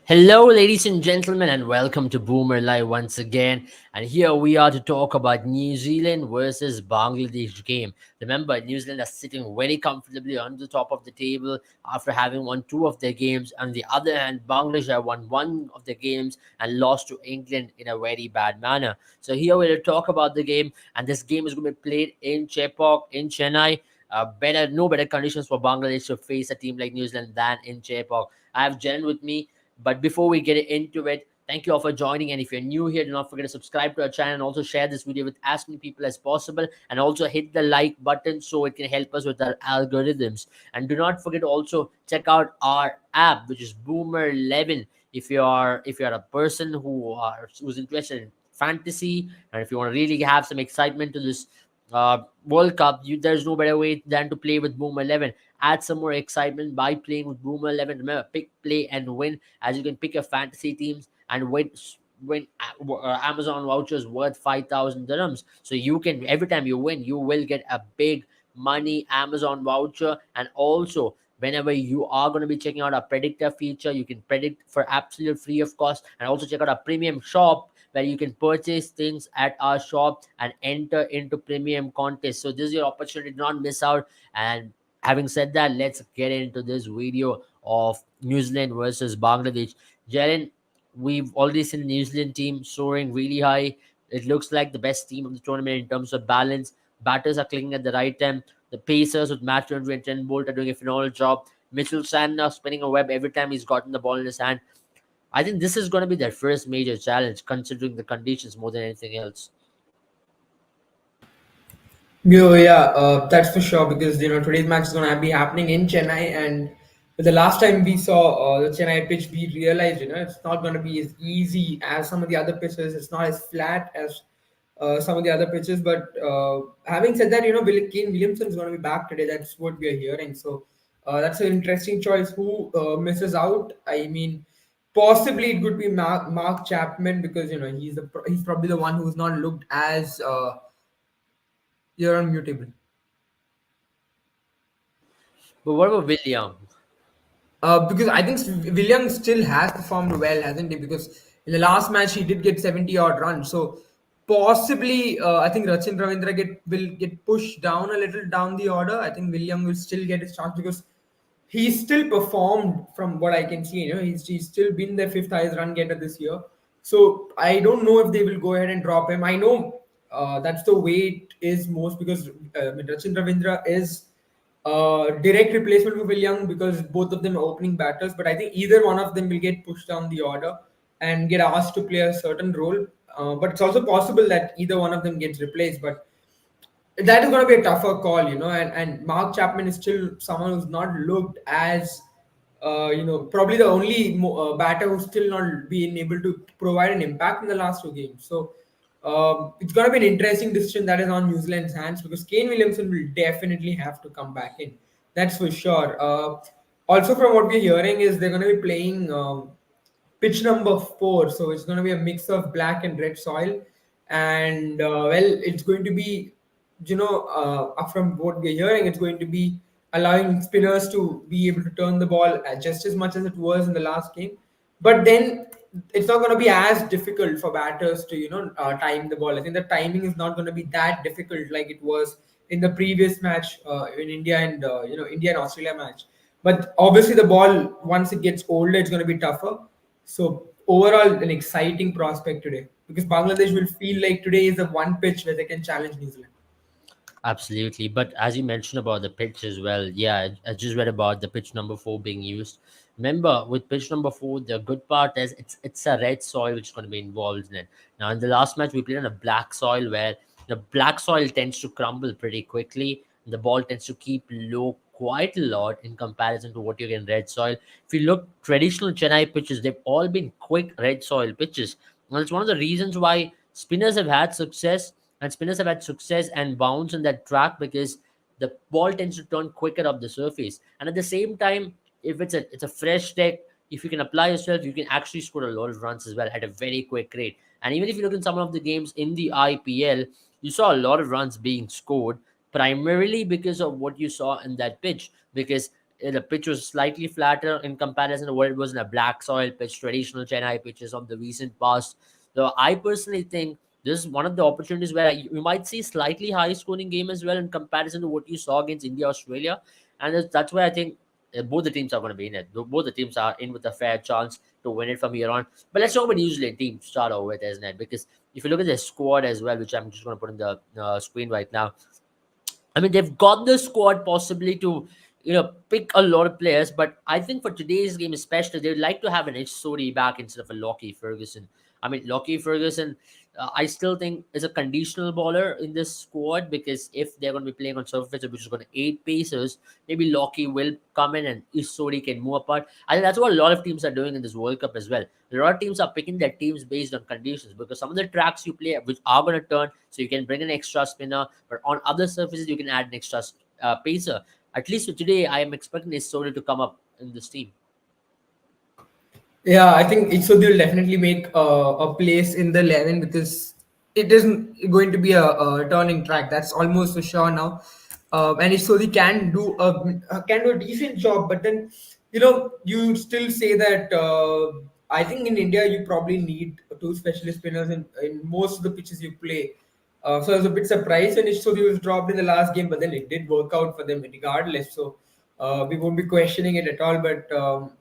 Hello, ladies and gentlemen, and welcome to Boomer Live once again. And here we are to talk about New Zealand versus Bangladesh game. Remember, New Zealand are sitting very comfortably on the top of the table after having won two of their games. On the other hand, Bangladesh have won one of their games and lost to England in a very bad manner. So here we're to talk about the game, and this game is going to be played in Chepauk in Chennai. No better conditions for Bangladesh to face a team like New Zealand than in Chepauk. I have Jen with me. But before we get into it, thank you all for joining. And if you're new here, do not forget to subscribe to our channel and also share this video with as many people as possible. And also hit the like button so it can help us with our algorithms. And do not forget to also check out our app, which is Boomer 11. If you're a person who's interested in fantasy, and if you want to really have some excitement to this World Cup, there's no better way than to play with Boomer 11. Add some more excitement by playing with Boomer 11. Remember, pick, play, and win, as you can pick your fantasy teams and win Amazon vouchers worth 5,000 dirhams. So you can, every time you win, you will get a big money Amazon voucher. And also, whenever you are going to be checking out our predictor feature, you can predict for absolute free of cost. And also check out our premium shop, where you can purchase things at our shop and enter into premium contests. So this is your opportunity to not miss out. And having said that, let's get into this video of New Zealand versus Bangladesh. Jaren, we've already seen the New Zealand team soaring really high. It looks like the best team of the tournament in terms of balance. Batters are clicking at the right time. The Pacers with Matt Turner and Trent Bolt are doing a phenomenal job. Mitchell Sandner spinning a web every time he's gotten the ball in his hand. I think this is going to be their first major challenge, considering the conditions more than anything else. That's for sure because today's match is gonna be happening in Chennai, and the last time we saw the Chennai pitch, we realized it's not gonna be as easy as some of the other pitches. It's not as flat as some of the other pitches. But having said that, Kane Williamson is gonna be back today. That's what we are hearing. So that's an interesting choice. Who misses out? I mean, possibly it could be Mark Chapman because he's probably the one who's not looked as you're unmutable. But what about William? Because I think Williams still has performed well, hasn't he? Because in the last match he did get 70 odd runs. So possibly, I think Rachin Ravindra will get pushed down a little down the order. I think William will still get his chance because he's still performed from what I can see. He's still been the fifth highest run getter this year. So I don't know if they will go ahead and drop him. I know that's the way it is most because Rachin Ravindra is direct replacement for Will Young because both of them are opening batters. But I think either one of them will get pushed down the order and get asked to play a certain role. But it's also possible that either one of them gets replaced. But that is going to be a tougher call, And Mark Chapman is still someone who's not looked as, probably the only batter who's still not been able to provide an impact in the last two games. So it's going to be an interesting decision that is on New Zealand's hands because Kane Williamson will definitely have to come back in. That's for sure. Also, from what we're hearing, is they're going to be playing pitch number 4, so it's going to be a mix of black and red soil, and it's going to be, from what we're hearing, it's going to be allowing spinners to be able to turn the ball just as much as it was in the last game, but then it's not going to be as difficult for batters to time the ball. I think the timing is not going to be that difficult like it was in the previous match in India and India and Australia match. But obviously, the ball once it gets older, it's going to be tougher. So overall, an exciting prospect today because Bangladesh will feel like today is the one pitch where they can challenge New Zealand. Absolutely. But as you mentioned about the pitch as well, yeah, I just read about the pitch number 4 being used. Remember, with pitch number 4, the good part is it's a red soil which is going to be involved in it. Now, in the last match, we played on a black soil where the black soil tends to crumble pretty quickly. The ball tends to keep low quite a lot in comparison to what you get in red soil. If you look, traditional Chennai pitches, they've all been quick red soil pitches. And it's one of the reasons why spinners have had success and bounce on that track because the ball tends to turn quicker up the surface. And at the same time, if it's a fresh deck, if you can apply yourself, you can actually score a lot of runs as well at a very quick rate. And even if you look in some of the games in the IPL, you saw a lot of runs being scored primarily because of what you saw in that pitch. Because the pitch was slightly flatter in comparison to what it was in a black soil pitch, traditional Chennai pitches of the recent past. So I personally think this is one of the opportunities where you might see slightly high scoring game as well in comparison to what you saw against India, Australia, and that's why I think both the teams are going to be in it. Both the teams are in with a fair chance to win it from here on. But let's talk about New Zealand team to start over with, isn't it? Because if you look at their squad as well, which I'm just going to put in the screen right now, I mean, they've got the squad possibly to, pick a lot of players. But I think for today's game, especially, they'd like to have an H Sodi back instead of a Lockie Ferguson. I mean, Lockie Ferguson, I still think is a conditional bowler in this squad because if they're going to be playing on surfaces which is going to aid pacers, maybe Lockie will come in and Isodi can move apart. I think that's what a lot of teams are doing in this World Cup as well. A lot of teams are picking their teams based on conditions because some of the tracks you play which are going to turn, so you can bring an extra spinner, but on other surfaces you can add an extra pacer. At least for today, I am expecting Isodi to come up in this team. Yeah, I think Itsodi will definitely make a place in the 11 because it isn't going to be a turning track. That's almost for sure now. And Itsodi can do a decent job, but then you still say that I think in India you probably need two specialist spinners in most of the pitches you play. So I was a bit surprised when Itsodi was dropped in the last game, but then it did work out for them regardless. So we won't be questioning it at all, but.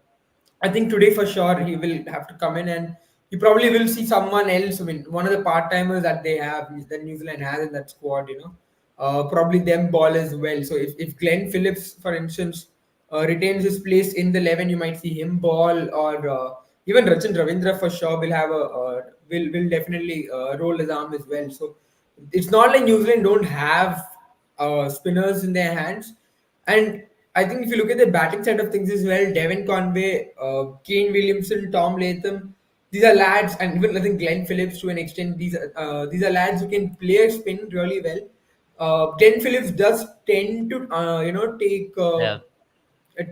I think today for sure he will have to come in and you probably will see someone else. I mean, one of the part timers that they have that New Zealand has in that squad, probably them ball as well. So if Glenn Phillips, for instance, retains his place in the 11, you might see him ball or even Rachin Ravindra for sure will have will definitely roll his arm as well. So it's not like New Zealand don't have spinners in their hands. And I think if you look at the batting side of things as well, Devin Conway, Kane Williamson, Tom Latham, these are lads, and even I think Glenn Phillips to an extent. These are lads who can play a spin really well. Glenn Phillips does tend to Yeah.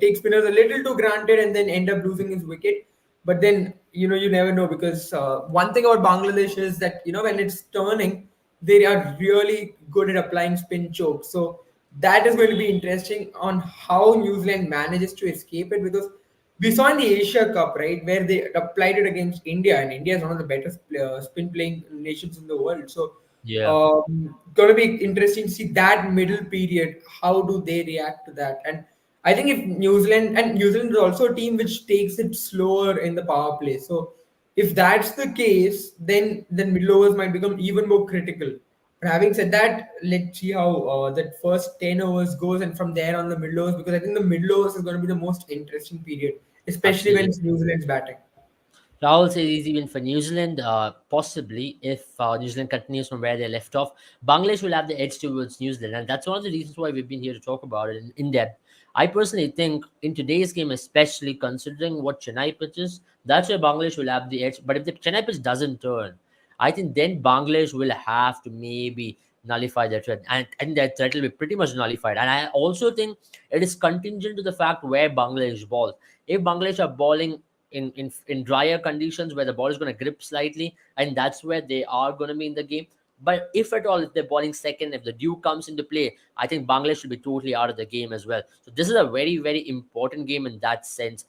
take spinners a little too granted and then end up losing his wicket. But then you never know because one thing about Bangladesh is that when it's turning, they are really good at applying spin chokes. So that is going to be interesting on how New Zealand manages to escape it because we saw in the Asia Cup, right, where they applied it against India, and India is one of the better spin playing nations in the world. So Yeah. gonna be interesting to see that middle period. How do they react to that? And I think if New Zealand is also a team which takes it slower in the power play. So if that's the case, then middle overs might become even more critical. But having said that, let's see how that first 10 overs goes, and from there on the middle overs, because I think the middle overs is going to be the most interesting period, especially when Absolutely. it's New Zealand's batting. Rahul says easy win for New Zealand, possibly if New Zealand continues from where they left off. Bangladesh will have the edge towards New Zealand, and that's one of the reasons why we've been here to talk about it in depth. I personally think in today's game, especially considering what Chennai pitches, that's where Bangladesh will have the edge. But if the Chennai pitch doesn't turn, I think then Bangladesh will have to maybe nullify their threat, and their threat will be pretty much nullified. And I also think it is contingent to the fact where Bangladesh balls. If Bangladesh are bowling in drier conditions where the ball is going to grip slightly, and that's where they are going to be in the game. But if at all, if they're bowling second, if the dew comes into play, I think Bangladesh should be totally out of the game as well. So this is a very, very important game in that sense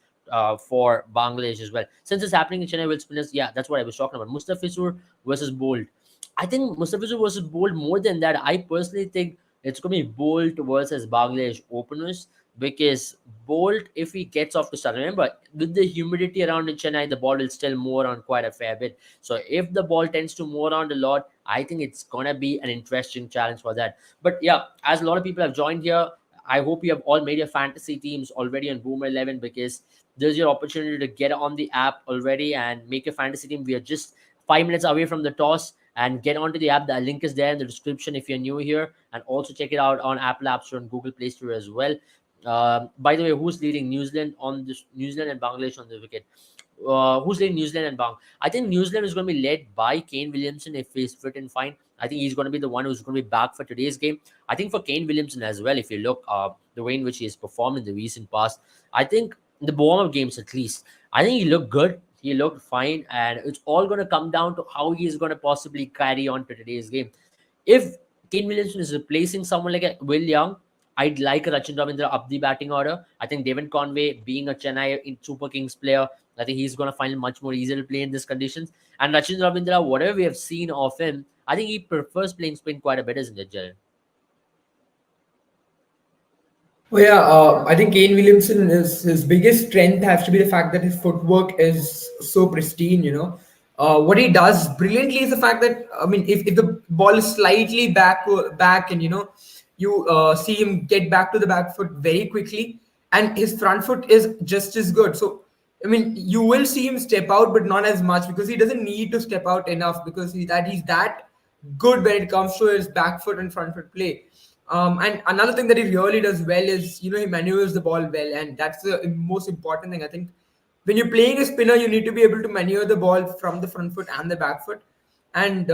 for Bangladesh as well. Since it's happening in Chennai with spinners, yeah, that's what I was talking about. Mustafizur versus Bolt. I think Mustafizur versus Bolt, more than that, I personally think it's going to be Bolt versus Bangladesh openers because Bolt, if he gets off to start, remember, with the humidity around in Chennai, the ball will still move around quite a fair bit. So if the ball tends to move around a lot, I think it's going to be an interesting challenge for that. But yeah, as a lot of people have joined here, I hope you have all made your fantasy teams already on Boomer 11 because there's your opportunity to get on the app already and make your fantasy team. We are just 5 minutes away from the toss and get onto the app. The link is there in the description if you're new here, and also check it out on Apple App Store and Google Play Store as well. By the way, who's leading New Zealand on this? New Zealand and Bangladesh on the wicket. Who's leading New Zealand and Bang? I think New Zealand is going to be led by Kane Williamson if he's fit and fine. I think he's going to be the one who's going to be back for today's game. I think for Kane Williamson as well, if you look the way in which he has performed in the recent past, I think in the warm-up games at least, I think he looked good. He looked fine, and it's all going to come down to how he's going to possibly carry on to today's game. If Kane Williamson is replacing someone like a Will Young, I'd like Rachin Ravindra up the batting order. I think Devin Conway, being a Chennai Super Kings player, I think he's going to find it much more easier to play in these conditions. And Rachin Ravindra, whatever we have seen of him, I think he prefers playing spin quite a bit, isn't it, Jalen? Oh yeah, I think Kane Williamson is his biggest strength has to be the fact that his footwork is so pristine. What he does brilliantly is the fact that I mean, if the ball is slightly back, and you see him get back to the back foot very quickly, and his front foot is just as good. So I mean, you will see him step out, but not as much because he doesn't need to step out enough because he's that good when it comes to his back foot and front foot play. And another thing that he really does well is, he maneuvers the ball well, and that's the most important thing. I think when you're playing a spinner, you need to be able to maneuver the ball from the front foot and the back foot. And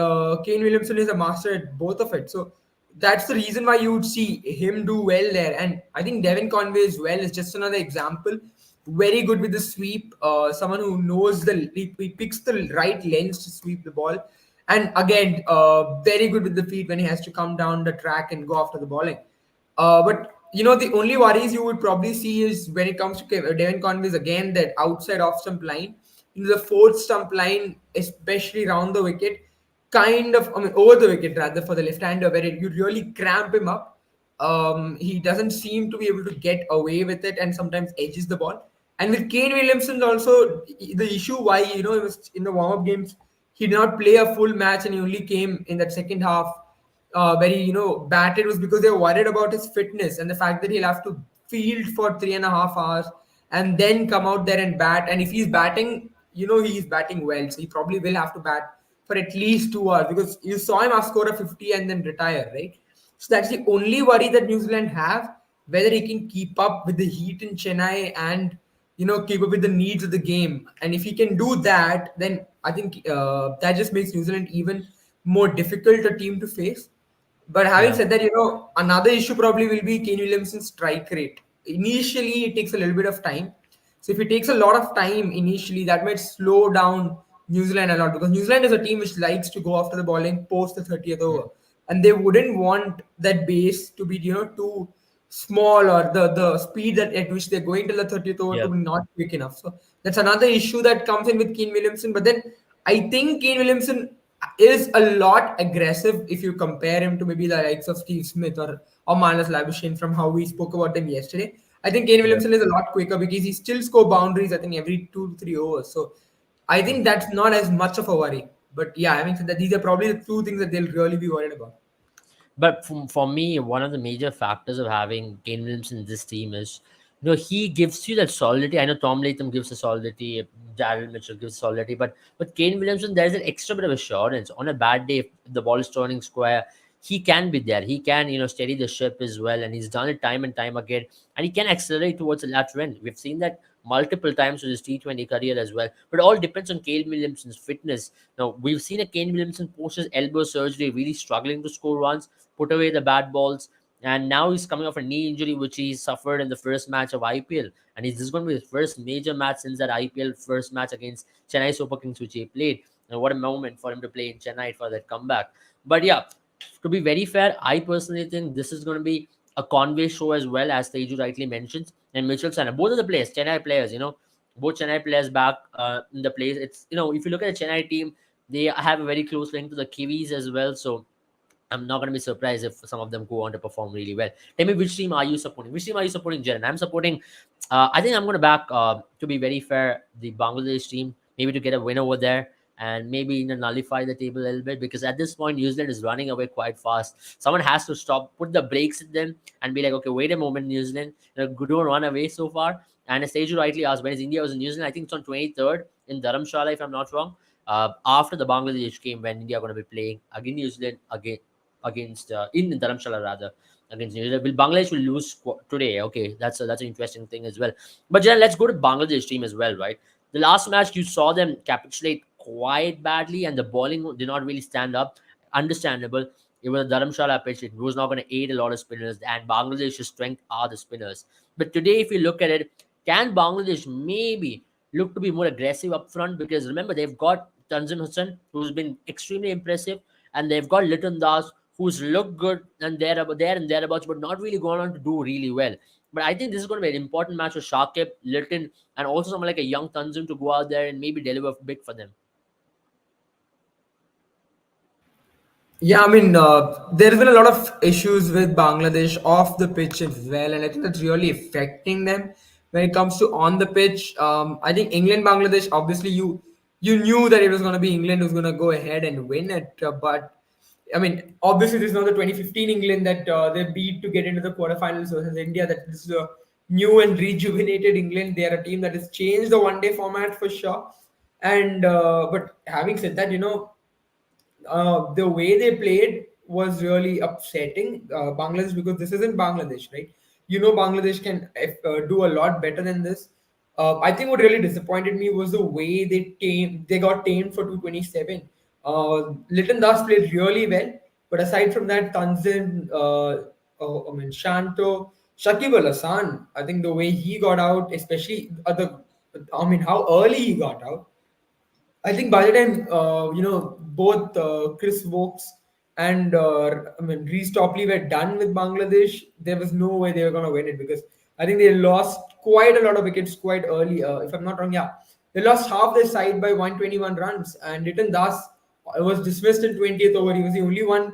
Kane Williamson is a master at both of it. So that's the reason why you would see him do well there. And I think Devin Conway as well is just another example. Very good with the sweep. Someone who knows he picks the right lens to sweep the ball, and again, very good with the feet when he has to come down the track and go after the bowling. But the only worries you would probably see is when it comes to Devin Conway's again that outside off stump line, the fourth stump line, especially round the wicket, kind of, I mean, over the wicket rather for the left hander, where you really cramp him up. He doesn't seem to be able to get away with it and sometimes edges the ball. And with Kane Williamson also, the issue why he was in the warm up games, he did not play a full match and he only came in that second half where he batted was because they were worried about his fitness and the fact that he'll have to field for 3.5 hours and then come out there and bat. And if he's batting, he's batting well, so he probably will have to bat for at least 2 hours because you saw him score a 50 and then retire, right? So that's the only worry that New Zealand have, whether he can keep up with the heat in Chennai and keep up with the needs of the game. And if he can do that, then I think that just makes New Zealand even more difficult a team to face. But having Yeah. said that, another issue probably will be Kane Williamson's strike rate. Initially, it takes a little bit of time. So if it takes a lot of time initially, that might slow down New Zealand a lot because New Zealand is a team which likes to go after the bowling post the 30th over, and they wouldn't want that base to be too small or the speed at which they're going till the 30th over to Yeah. be not quick enough. So that's another issue that comes in with Kane Williamson. But then I think Kane Williamson is a lot aggressive if you compare him to maybe the likes of Steve Smith or Marnus Labuschagne from how we spoke about them yesterday. I think Kane Yeah. Williamson is a lot quicker because he still score boundaries, I think, every 2 to 3 overs. So I think that's not as much of a worry. But yeah, having said that, these are probably the two things that they'll really be worried about. But for me, one of the major factors of having Kane Williamson in this team is, he gives you that solidity. I know Tom Latham gives a solidity, Darryl Mitchell gives solidity, but Kane Williamson, there's an extra bit of assurance. On a bad day, if the ball is turning square, he can be there. He can, steady the ship as well, and he's done it time and time again. And he can accelerate towards the lateral end. We've seen that multiple times with his T20 career as well. But it all depends on Kane Williamson's fitness. Now, we've seen a Kane Williamson post his elbow surgery, really struggling to score runs, put away the bad balls. And now he's coming off a knee injury, which he suffered in the first match of IPL. And this is going to be his first major match since that IPL first match against Chennai Super Kings, which he played. And what a moment for him to play in Chennai for that comeback. But yeah, to be very fair, I personally think this is going to be a Conway show as well, as Teju rightly mentions, and Mitchell Sana. Both of the players, Chennai players, both Chennai players back in the place. It's, if you look at the Chennai team, they have a very close link to the Kiwis as well. So I'm not going to be surprised if some of them go on to perform really well. Tell me, which team are you supporting? Which team are you supporting, Jaren? I'm supporting, I think I'm going to back, to be very fair, the Bangladesh team, maybe to get a win over there and maybe nullify the table a little bit because at this point, New Zealand is running away quite fast. Someone has to stop, put the brakes in them and be like, okay, wait a moment, New Zealand, don't run away so far. And as Teju rightly asked, when is India was in New Zealand, I think it's on 23rd in Dharamshala, if I'm not wrong. After the Bangladesh game, when India are going to be playing against New Zealand against in Dharamshala rather against New Zealand. Will Bangladesh will lose today? Okay, that's an interesting thing as well. But Jan, let's go to Bangladesh team as well, right? The last match you saw them capitulate quite badly, and the bowling did not really stand up. Understandable. It was a Dharamshala pitch. It was not going to aid a lot of spinners, and Bangladesh's strength are the spinners. But today, if you look at it, can Bangladesh maybe look to be more aggressive up front? Because remember, they've got Tanzim Hassan, who's been extremely impressive, and they've got Liton Das, who's looked good and there and thereabouts, but not really gone on to do really well. But I think this is going to be an important match for Shakib, Litton, and also someone like a young Tanzim to go out there and maybe deliver big for them. Yeah, I mean, there's been a lot of issues with Bangladesh off the pitch as well, and I think that's really affecting them when it comes to on the pitch. I think England, Bangladesh, obviously you knew that it was going to be England who's going to go ahead and win it, but I mean, obviously this is not the 2015 England that they beat to get into the quarterfinals versus India. That this is a new and rejuvenated England. They are a team that has changed the one-day format for sure. And but having said that, the way they played was really upsetting Bangladesh, because this isn't Bangladesh, right? Bangladesh can do a lot better than this. I think what really disappointed me was the way they got tamed for 227. Litton Das played really well, but aside from that, Tanzin, Shanto, Shakib Al Hasan, I think the way he got out, especially how early he got out. I think by the time both Chris Wokes and Reece Topley were done with Bangladesh, there was no way they were going to win it, because I think they lost quite a lot of wickets quite early. If I'm not wrong, yeah, they lost half their side by 121 runs, and Nitin Das was dismissed in 20th over. He was the only one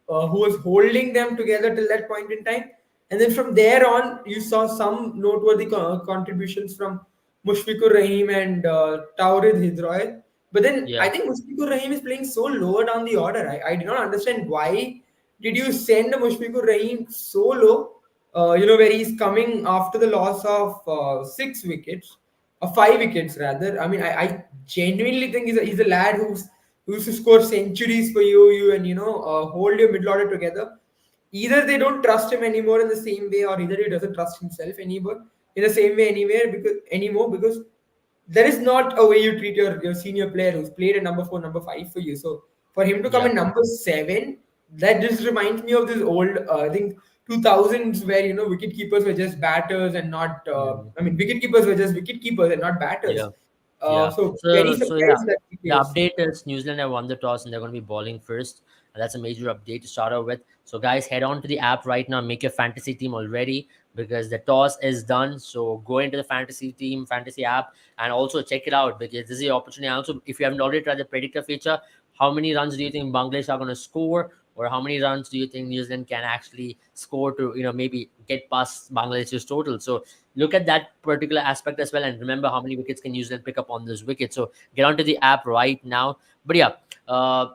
who was holding them together till that point in time. And then from there on, you saw some noteworthy contributions from Mushfiqur Rahim and Taurid Hidroy. But then Yeah, I think Mushfiqur Rahim is playing so lower down the order. I do not understand why did you send Mushfiqur Rahim so low, where he's coming after the loss of 6 wickets, or 5 wickets rather. I mean, I genuinely think he's a lad who used to score centuries for you and hold your middle order together. Either they don't trust him anymore in the same way, or either he doesn't trust himself anymore in the same way because there is not a way you treat your senior player who's played a number 4, number 5 for you. So for him to come yeah, in number 7, that just reminds me of this old, I think 2000s, where wicket keepers were just batters and not. mm, Wicket keepers were just wicket keepers and not batters. yeah. Yeah. So very So yeah, surprised that he the plays. update is New Zealand have won the toss and they're going to be bowling first. And that's a major update to start off with. So guys, head on to the app right now. Make your fantasy team already because the toss is done. So go into the fantasy app, and also check it out because this is your opportunity. And also, if you haven't already tried the predictor feature, how many runs do you think Bangladesh are going to score? Or how many runs do you think New Zealand can actually score to, maybe get past Bangladesh's total? So look at that particular aspect as well, and remember how many wickets can New Zealand pick up on this wicket. So get onto the app right now. But yeah,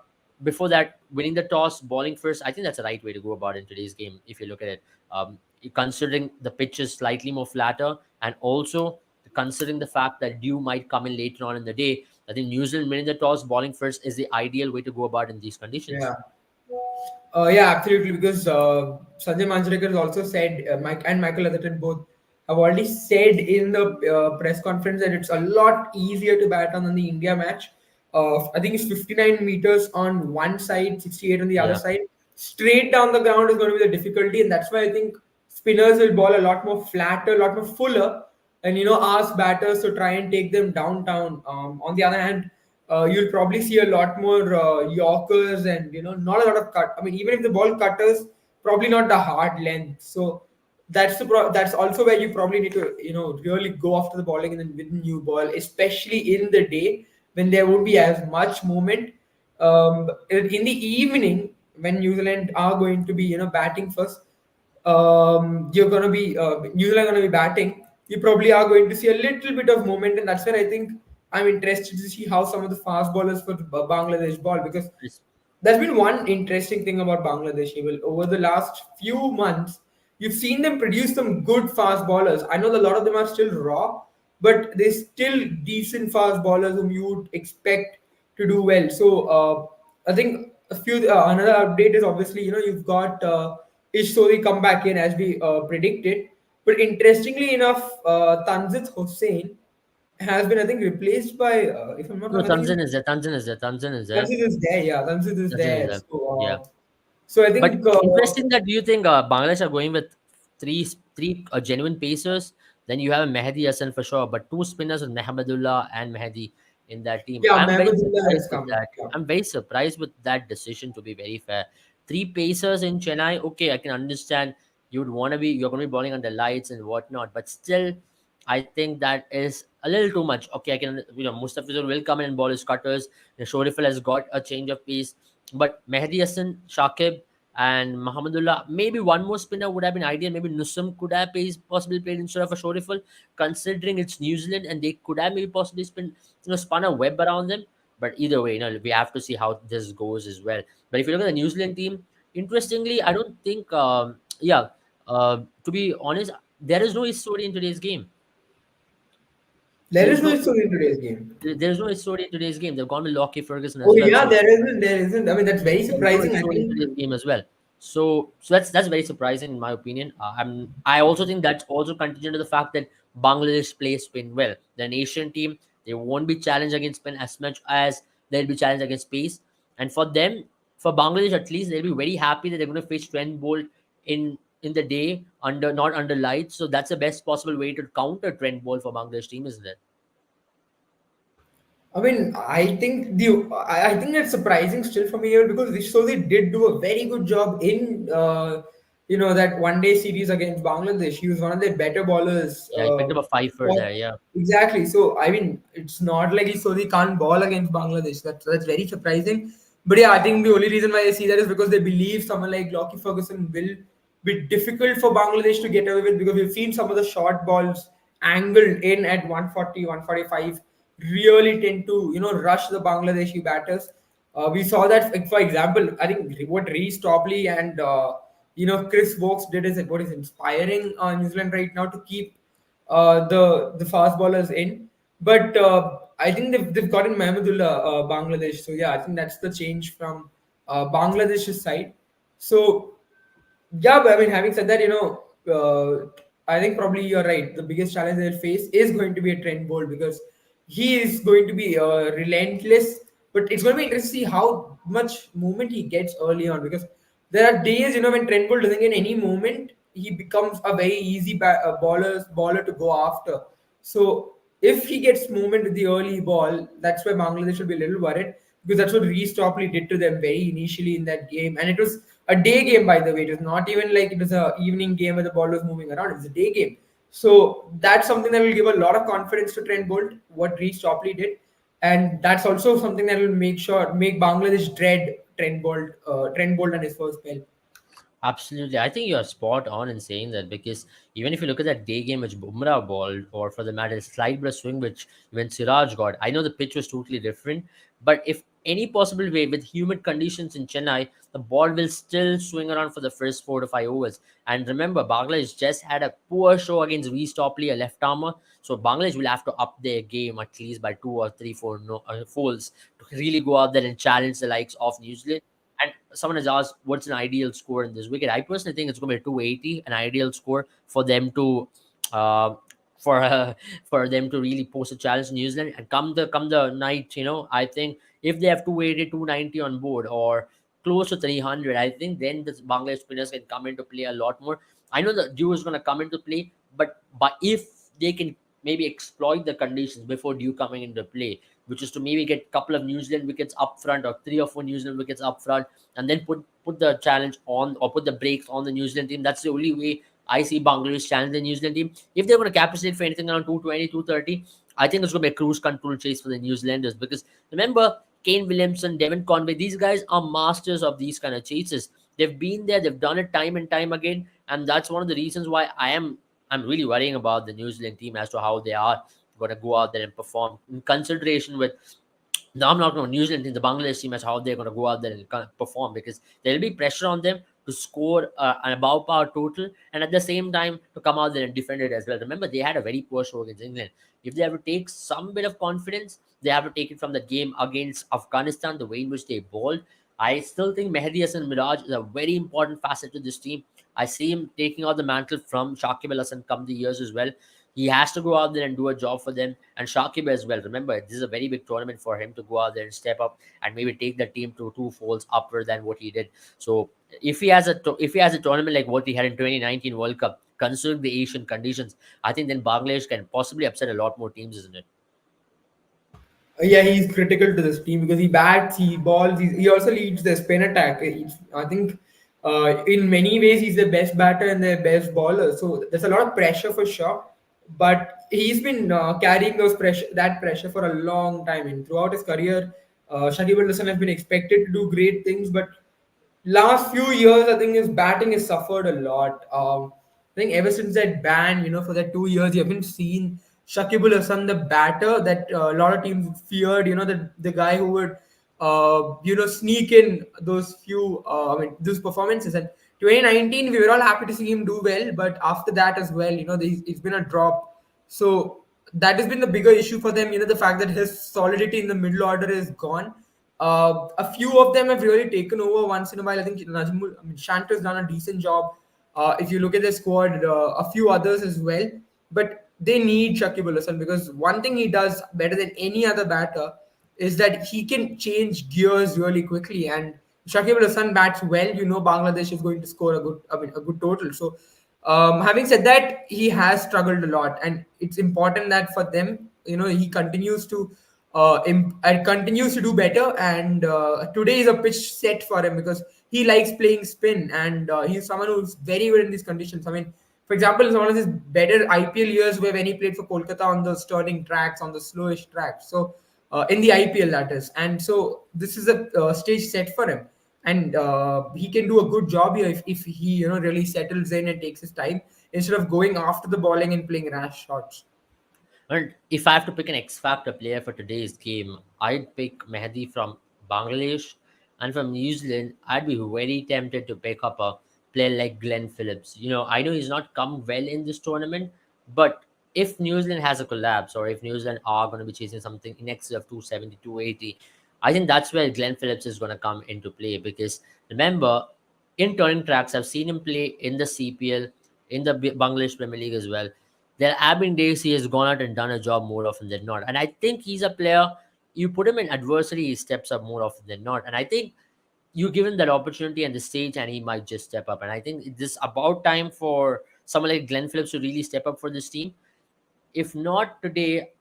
before that, winning the toss, bowling first, I think that's the right way to go about in today's game. If you look at it, considering the pitch is slightly more flatter, and also considering the fact that dew might come in later on in the day, I think New Zealand winning the toss, bowling first is the ideal way to go about in these conditions. Yeah. Yeah, absolutely. Because Sanjay Manjrekar has also said, Mike and Michael Atherton both have already said in the press conference that it's a lot easier to bat on than the India match. I think it's 59 meters on one side, 68 on the other Yeah. side. Straight down the ground is going to be the difficulty, and that's why I think spinners will ball a lot more flatter, a lot more fuller, and ask batters to try and take them downtown. On the other hand, you'll probably see a lot more Yorkers and not a lot of cut. I mean, even if the ball cutters, probably not the hard length. So that's also where you probably need to really go after the bowling and then with new ball, especially in the day when there won't be as much movement. In the evening when New Zealand are going to be batting first, you're going to be New Zealand are going to be batting. You probably are going to see a little bit of movement, and that's where I think I'm interested to see how some of the fast bowlers for Bangladesh ball, because It's- there's been one interesting thing about Bangladesh. Evil. Over the last few months, you've seen them produce some good fast bowlers. I know a lot of them are still raw, but they're still decent fast bowlers whom you would expect to do well. So I think another update is obviously you've got Ish Sodhi come back in as we predicted, but interestingly enough, Tanzit Hussain has been, I think, replaced by, if I'm not no, wrong, I think Tanzan is there. Tanzan is there. Tanzan is there. Tanzit is there. Yeah, Tanzit is Tanzan is there. there. Yeah. So I But think, interesting that do you think Bangladesh are going with three genuine pacers? Then you have Mehdi Hassan for sure, but two spinners with Mehmadullah and Mehdi in that team. yeah, I'm very Mehbudullah has surprised with come. that. Yeah. I'm very surprised with that decision. To be very fair, three pacers in Chennai. Okay, I can understand you're gonna be bowling under lights and whatnot, but still, I think that is a little too much. Okay, I can Mustafizur will come in and ball his cutters. Shoriful has got a change of pace, but Mehdi Hassan, Shakib, and Muhammadullah, maybe one more spinner would have been ideal. Maybe Nusum could have possibly played instead of a Shoriful, considering it's New Zealand and they could have maybe possibly spun a web around them. But either way, we have to see how this goes as well. But if you look at the New Zealand team, interestingly, I don't think, yeah, to be honest, there is no history in today's game. There There's is no no story in today's game. there's no history in today's game. They've gone with Lockie Ferguson Oh as well. yeah, So there isn't. There isn't. I mean, that's very there's no surprising. I story in think. today's game as well. So that's very surprising in my opinion. I also think that's also contingent to the fact that Bangladesh plays spin well. The nation team, they won't be challenged against spin as much as they'll be challenged against pace. And for them, for Bangladesh at least, they'll be very happy that they're going to face Trent Bolt in the day under not under lights. So that's the best possible way to counter Trent Bolt for Bangladesh team, isn't it? I mean, I think that's surprising still for me here because they did do a very good job in that one day series against Bangladesh. He was one of their better bowlers. Yeah, he picked up a five for there. Yeah. Exactly. So I mean, it's not like he can't ball against Bangladesh. That's very surprising. But yeah, I think the only reason why I see that is because they believe someone like Lockie Ferguson will be difficult for Bangladesh to get away with because we've seen some of the short balls angled in at 140, 145 really tend to rush the Bangladeshi batters. We saw that, like, for example, I think what Reece Topley and Chris Wokes did is what is inspiring New Zealand right now to keep the fast bowlers in. But I think they've gotten Mahmudullah, Bangladesh. So yeah, I think that's the change from Bangladesh's side. So yeah, but I mean, having said that, I think probably you're right. The biggest challenge they'll face is going to be a Trent Bolt because he is going to be relentless. But it's going to be interesting to see how much movement he gets early on because there are days, when Trent Bolt doesn't get any movement, he becomes a very easy baller to go after. So if he gets movement with the early ball, that's where Bangladesh should be a little worried because that's what Reece Topley did to them very initially in that game. And it was a day game, by the way. It was not even like it was a evening game where the ball was moving around. It was a day game. So that's something that will give a lot of confidence to Trent Bolt, what Reece Topley did. And that's also something that will make Bangladesh dread Trent Bolt and his first spell. Absolutely. I think you're spot on in saying that because even if you look at that day game which Bumrah balled, or for the matter, slide brush swing which even Siraj got, I know the pitch was totally different, but if any possible way with humid conditions in Chennai, the ball will still swing around for the first 4 to 5 overs. And remember, Bangladesh just had a poor show against Reece Topley, a left armer. So Bangladesh will have to up their game at least by two or three, four no, folds to really go out there and challenge the likes of New Zealand. And someone has asked, what's an ideal score in this wicket? I personally think it's going to be a 280, an ideal score for them to, uh, for for them to really post a challenge in New Zealand. And come the night, I think if they have 280, 290 on board or close to 300, I think then the Bangladesh spinners can come into play a lot more. I know the dew is going to come into play, but if they can maybe exploit the conditions before dew coming into play, which is to maybe get a couple of New Zealand wickets up front or three or four New Zealand wickets up front, and then put the challenge on or put the brakes on the New Zealand team. That's the only way I see Bangladesh challenge the New Zealand team. If they're going to capitulate for anything around 220, 230, I think it's going to be a cruise control chase for the New Zealanders because remember, Kane Williamson, Devon Conway, these guys are masters of these kind of chases. They've been there, they've done it time and time again, and that's one of the reasons why I'm really worrying about the New Zealand team as to how they are going to go out there and perform in consideration with I'm not going to New Zealand team, the Bangladesh team as how they're going to go out there and kind of perform because there'll be pressure on them to score an above par total and at the same time to come out there and defend it as well. Remember, they had a very poor show against England. If they have to take some bit of confidence, they have to take it from the game against Afghanistan, the way in which they bowled. I still think Mehdi Hassan Miraj is a very important facet to this team. I see him taking out the mantle from Shakib Al Hassan come the years as well. He has to go out there and do a job for them, and Shakib as well. Remember, this is a very big tournament for him to go out there and step up and maybe take the team to two folds upward than what he did. So if he has a tournament like what he had in 2019 World Cup, considering the Asian conditions, I think then Bangladesh can possibly upset a lot more teams, isn't it? Yeah, he's critical to this team because he bats, he balls, he also leads the spin attack. I think in many ways he's the best batter and the best bowler. So there's a lot of pressure for sure. But he's been carrying that pressure for a long time. And throughout his career, Shakib Al Hasan has been expected to do great things, but last few years, I think his batting has suffered a lot. I think ever since that ban, for that 2 years, you haven't seen Shakib Al Hasan, the batter that a lot of teams feared. The guy who would, sneak in those those performances. And 2019, we were all happy to see him do well, but after that as well, it's been a drop. So that has been the bigger issue for them. The fact that his solidity in the middle order is gone. A few of them have really taken over once in a while. I think Shanta's done a decent job. If you look at the squad, a few others as well. But they need Shakib Al Hasan because one thing he does better than any other batter is that he can change gears really quickly. And Shakib Al Hasan bats well. Bangladesh is going to score a good total. So, having said that, he has struggled a lot, and it's important that for them, he continues to do better. And today is a pitch set for him because he likes playing spin, and he's someone who's very good in these conditions. I mean, for example, it's one of his better IPL years where when he played for Kolkata on the Sterling tracks, on the slowish tracks. So in the IPL that is, and so this is a stage set for him, and he can do a good job here if he really settles in and takes his time instead of going after the bowling and playing rash shots. And if I have to pick an X Factor player for today's game, I'd pick Mehdi from Bangladesh. And from New Zealand, I'd be very tempted to pick up a player like Glenn Phillips. I know he's not come well in this tournament, but if New Zealand has a collapse or if New Zealand are going to be chasing something in excess of 270, 280, I think that's where Glenn Phillips is going to come into play. Because remember, in turning tracks, I've seen him play in the CPL, in the Bangladesh Premier League as well. There have been days he has gone out and done a job more often than not. And I think he's a player, you put him in adversity, he steps up more often than not. And I think you give him that opportunity and the stage, and he might just step up. And I think this about time for someone like Glenn Phillips to really step up for this team. If not today,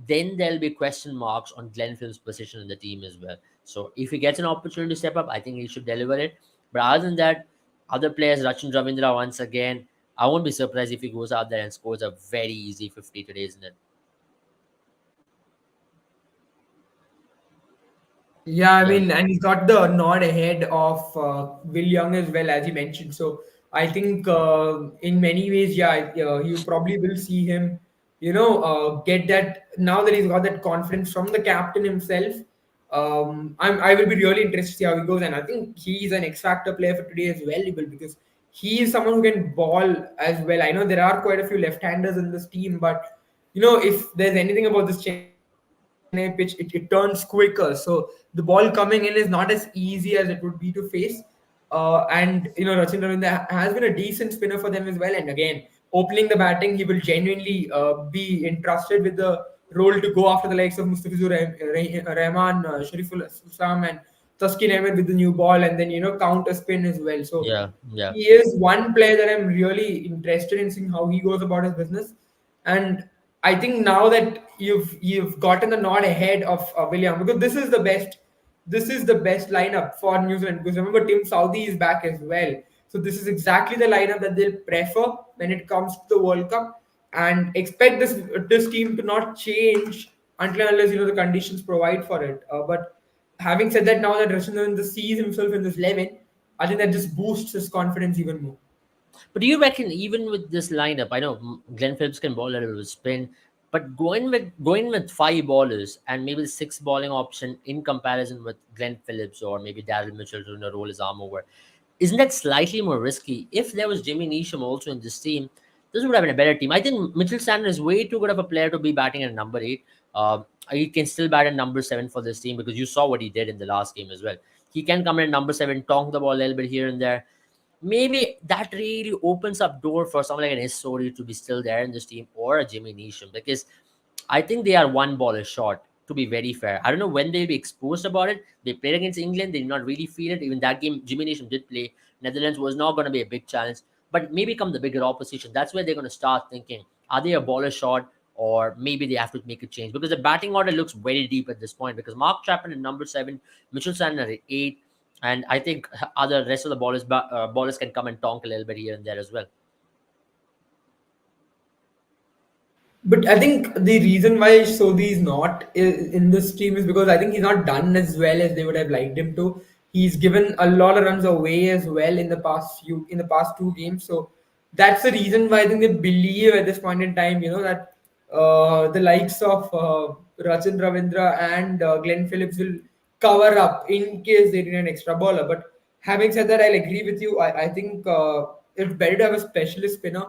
then there'll be question marks on Glenn Phillips' position in the team as well. So if he gets an opportunity to step up, I think he should deliver it. But other than that, other players, Rachin Ravindra, once again, I won't be surprised if he goes out there and scores a very easy 50 today, isn't it? Yeah, I Yeah. mean, and he's got the nod ahead of Will Young as well, as you mentioned. So I think in many ways, yeah, you probably will see him, get that now that he's got that confidence from the captain himself. I will be really interested to see how he goes, and I think he's an X factor player for today as well, because he is someone who can ball as well. I know there are quite a few left-handers in this team, but if there's anything about this Chennai pitch, it turns quicker. So the ball coming in is not as easy as it would be to face. And Rachin Ravindra has been a decent spinner for them as well. And again, opening the batting, he will genuinely be entrusted with the role to go after the likes of Mustafizur Rahman, Shariful Islam, and Taskin Ahmed with the new ball, and then counter spin as well. So Yeah. Yeah. he is one player that I'm really interested in seeing how he goes about his business. And I think now that you've gotten the nod ahead of William, because this is the best lineup for New Zealand, because remember Tim Southee is back as well. So this is exactly the lineup that they'll prefer when it comes to the World Cup, and expect this team to not change until and unless the conditions provide for it. But having said that, now that Rashandran sees himself in this 11, I think that just boosts his confidence even more. But do you reckon even with this lineup, I know Glenn Phillips can bowl a little bit of spin, but going with five ballers and maybe the six bowling option in comparison with Glenn Phillips or maybe Daryl Mitchell to roll his arm over, isn't that slightly more risky? If there was Jimmy Neesham also in this team, this would have been a better team. I think Mitchell Sandon is way too good of a player to be batting at number eight. He can still bat at number seven for this team because you saw what he did in the last game as well. He can come in at number seven, tonk the ball a little bit here and there. Maybe that really opens up door for someone like an Isori to be still there in this team or a Jimmy Neesham, because I think they are one ball short, to be very fair. I don't know when they'll be exposed about it. They played against England. They did not really feel it. Even that game, Jimmy Neesham did play. Netherlands was not going to be a big challenge. But maybe come the bigger opposition. That's where they're going to start thinking, are they a baller short or maybe they have to make a change because the batting order looks very deep at this point. Because Mark Chapman at number 7, Mitchell Santner at 8, and I think other rest of the ballers can come and tonk a little bit here and there as well. But I think the reason why Sodhi is not in this team is because I think he's not done as well as they would have liked him to. He's given a lot of runs away as well in the past 2 games. So that's the reason why I think they believe at this point in time, that the likes of Rachin Ravindra and Glenn Phillips will cover up in case they need an extra bowler. But having said that, I'll agree with you. I think it's better to have a specialist spinner,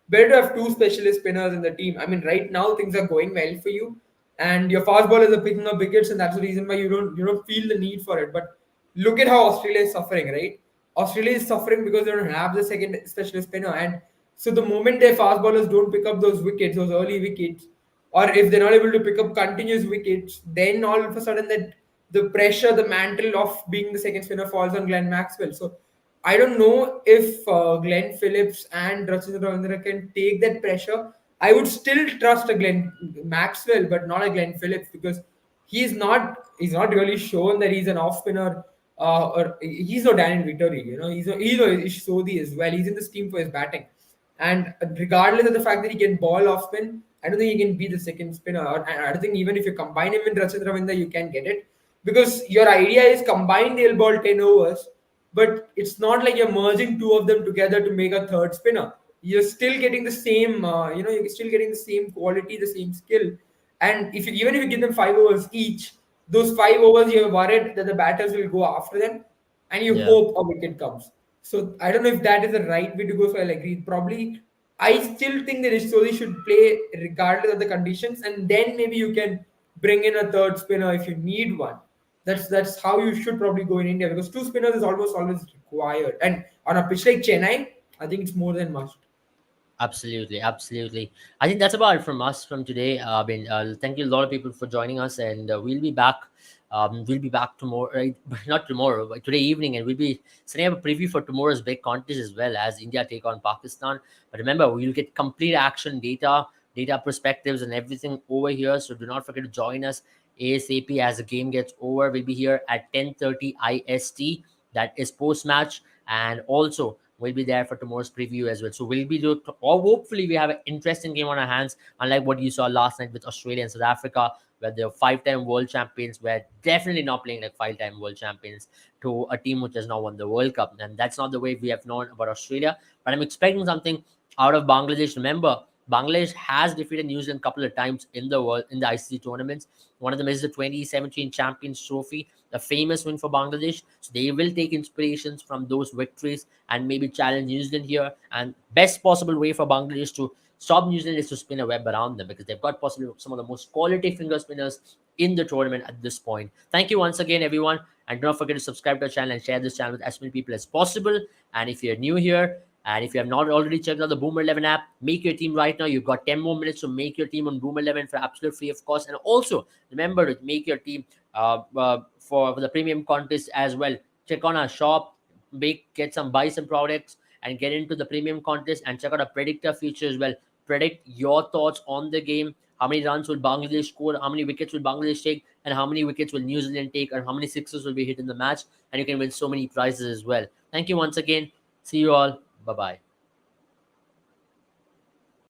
better to have two specialist spinners in the team. I mean, right now things are going well for you, and your fast ballers are picking up wickets, and that's the reason why you don't feel the need for it. But look at how Australia is suffering, right? Australia is suffering because they don't have the second specialist spinner, and so the moment their fast ballers don't pick up those wickets, those early wickets, or if they're not able to pick up continuous wickets, then all of a sudden that the pressure, the mantle of being the second spinner falls on Glenn Maxwell. So I don't know if Glenn Phillips and Rachin Ravindra can take that pressure. I would still trust a Glenn Maxwell, but not a Glenn Phillips because he's not really shown that he's an off spinner. Or he's no Daniel Vittori, he's no Ish Sodhi as well. He's in this team for his batting, and regardless of the fact that he can ball off spin, I don't think he can be the second spinner. I don't think even if you combine him with Rachin Ravindra, you can get it because your idea is combine they'll ball 10 overs, but it's not like you're merging two of them together to make a third spinner. You're still getting the same, you're still getting the same quality, the same skill. And even if you give them 5 overs each, those 5 overs you're worried that the batters will go after them, and you Yeah. hope a wicket comes. So I don't know if that is the right way to go. So I'll agree. Probably, I still think that Sodhi should play regardless of the conditions, and then maybe you can bring in a third spinner if you need one. That's how you should probably go in India because two spinners is almost always required. And on a pitch like Chennai, I think it's more than must. Absolutely, absolutely. I think that's about it from us from today. Thank you a lot of people for joining us, and we'll be back. We'll be back tomorrow, right? Not tomorrow, but today evening, and we'll be setting up a preview for tomorrow's big contest as well as India take on Pakistan. But remember, we'll get complete action data perspectives, and everything over here. So do not forget to join us ASAP as the game gets over. We'll be here at 10:30 IST. That is post match, and also we'll be there for tomorrow's preview as well. So we'll be doing, or hopefully we have an interesting game on our hands, unlike what you saw last night with Australia and South Africa, where they're 5-time world champions. We're definitely not playing like 5-time world champions to a team which has now won the World Cup. And that's not the way we have known about Australia. But I'm expecting something out of Bangladesh. Remember, Bangladesh has defeated New Zealand a couple of times in the ICC tournaments. One of them is the 2017 Champions Trophy, the famous win for Bangladesh. So they will take inspirations from those victories and maybe challenge New Zealand here. And best possible way for Bangladesh to stop New Zealand is to spin a web around them because they've got possibly some of the most quality finger spinners in the tournament at this point. Thank you once again, everyone. And don't forget to subscribe to our channel and share this channel with as many people as possible. And if you're new here, and if you have not already checked out the Boomer 11 app, make your team right now. You've got 10 more minutes to make your team on Boomer 11 for absolute free of course. And also remember to make your team for the premium contest as well. Check on our shop, get some, buy some products, and get into the premium contest and check out a predictor feature as well. Predict your thoughts on the game. How many runs will Bangladesh score? How many wickets will Bangladesh take? And how many wickets will New Zealand take? And how many sixes will be hit in the match? And you can win so many prizes as well. Thank you once again. See you all. Bye bye.